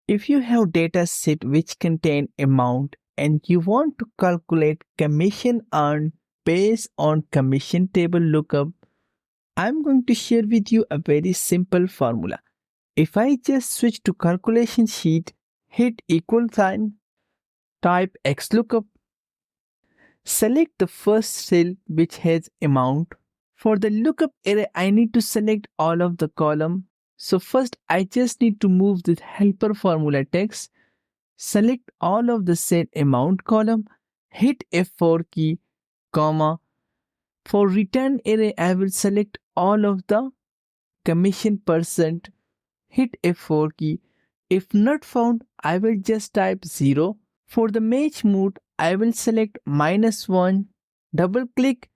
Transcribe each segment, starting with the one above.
If you have data set which contain amount and you want to calculate commission earned based on commission table lookup, I'm going to share with you a very simple formula. If I just switch to calculation sheet, hit equal sign, type Xlookup, select the first cell which has amount. For the lookup array, I need to select all of the column. So first I just need to move this helper formula text, select all of the cell amount column, hit F4 key, comma. For return array, I will select all of the commission percent, hit F4 key. If not found, I will just type 0. For the match mode, I will select -1, double click,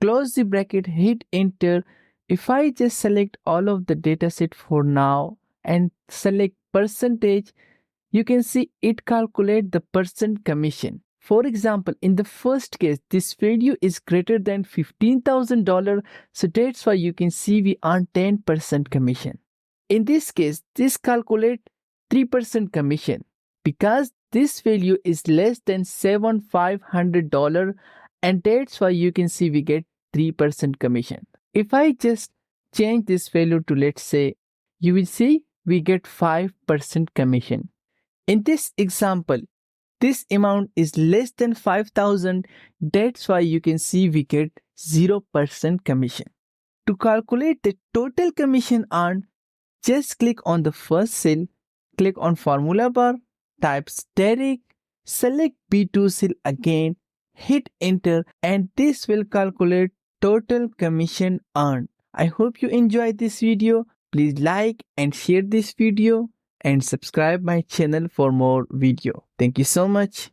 close the bracket, hit enter. If I just select all of the dataset for now and select percentage, you can see it calculate the percent commission. For example, in the first case, this value is greater than $15,000, so that's why you can see we earn 10% commission. In this case, this calculate 3% commission because this value is less than $7,500, and that's why you can see we get 3% commission. If I just change this value to, let's say, you will see we get 5% commission. In this example, this amount is less than 5,000. That's why you can see we get 0% commission. To calculate the total commission earned, just click on the first cell, click on formula bar, type static, select B2 cell again, hit enter, and this will calculate total commission earned. I hope you enjoyed this video. Please like and share this video and subscribe my channel for more video. Thank you so much.